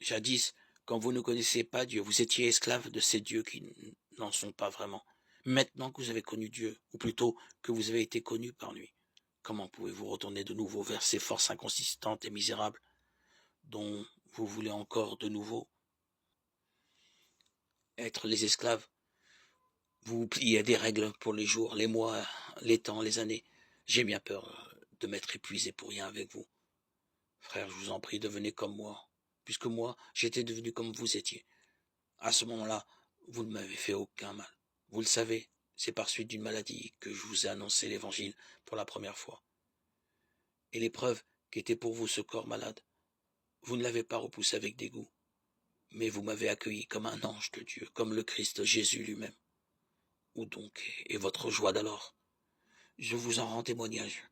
Jadis, quand vous ne connaissiez pas Dieu, vous étiez esclave de ces dieux qui n'en sont pas vraiment. Maintenant que vous avez connu Dieu, ou plutôt que vous avez été connu par lui, comment pouvez-vous retourner de nouveau vers ces forces inconsistantes et misérables dont vous voulez encore de nouveau être les esclaves? Vous vous pliez à des règles pour les jours, les mois, les temps, les années. J'ai bien peur de m'être épuisé pour rien avec vous. Frère, je vous en prie, devenez comme moi, puisque moi, j'étais devenu comme vous étiez. À ce moment-là, vous ne m'avez fait aucun mal. Vous le savez, c'est par suite d'une maladie que je vous ai annoncé l'évangile pour la première fois. Et l'épreuve qu'était pour vous ce corps malade, vous ne l'avez pas repoussé avec dégoût, mais vous m'avez accueilli comme un ange de Dieu, comme le Christ Jésus lui-même. Où donc est votre joie d'alors? Je vous en rends témoignage.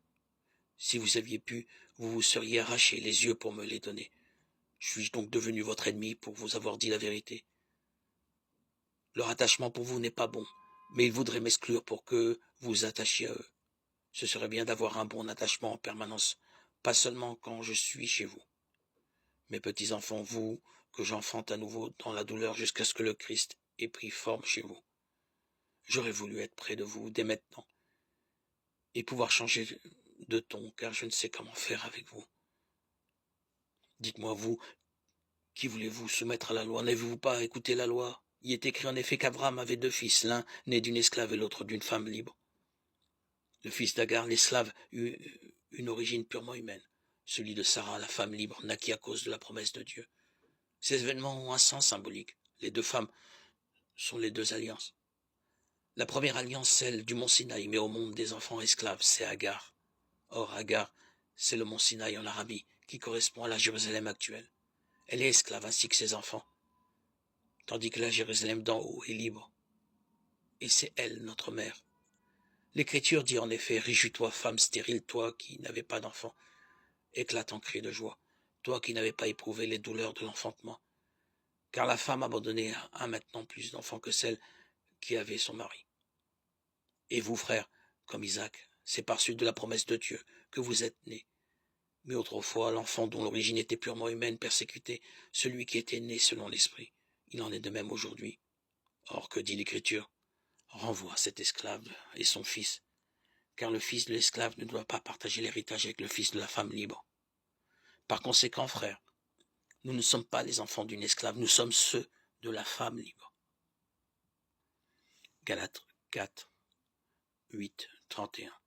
Si vous aviez pu, vous vous seriez arraché les yeux pour me les donner. Suis-je donc devenu votre ennemi pour vous avoir dit la vérité? Leur attachement pour vous n'est pas bon, mais ils voudraient m'exclure pour que vous vous attachiez à eux. Ce serait bien d'avoir un bon attachement en permanence, pas seulement quand je suis chez vous. Mes petits enfants, vous, que j'enfante à nouveau dans la douleur jusqu'à ce que le Christ ait pris forme chez vous. J'aurais voulu être près de vous dès maintenant et pouvoir changer de ton, car je ne sais comment faire avec vous. Dites-moi, vous, qui voulez-vous soumettre à la loi? N'avez-vous pas écouté la loi? Il est écrit en effet qu'Abraham avait 2 fils, l'un né d'une esclave et l'autre d'une femme libre. Le fils d'Agar, l'esclave, eut une origine purement humaine. Celui de Sarah, la femme libre, naquit à cause de la promesse de Dieu. Ces événements ont un sens symbolique. Les 2 femmes sont les 2 alliances. La première alliance, celle du mont Sinaï, met au monde des enfants esclaves, c'est Agar. Or, Agar, c'est le mont Sinaï en Arabie, qui correspond à la Jérusalem actuelle. Elle est esclave ainsi que ses enfants, tandis que la Jérusalem d'en haut est libre. Et c'est elle, notre mère. L'Écriture dit en effet, « Réjouis-toi, femme stérile, toi qui n'avais pas d'enfant. » Éclate en cris de joie, toi qui n'avais pas éprouvé les douleurs de l'enfantement. Car la femme abandonnée a maintenant plus d'enfants que celle qui avait son mari. Et vous, frères, comme Isaac, c'est par suite de la promesse de Dieu que vous êtes nés. Mais autrefois, l'enfant dont l'origine était purement humaine persécutait celui qui était né selon l'esprit. Il en est de même aujourd'hui. Or, que dit l'Écriture? Renvoie cet esclave et son fils, car le fils de l'esclave ne doit pas partager l'héritage avec le fils de la femme libre. Par conséquent, frères, nous ne sommes pas les enfants d'une esclave, nous sommes ceux de la femme libre. Galates 4, 8, 31.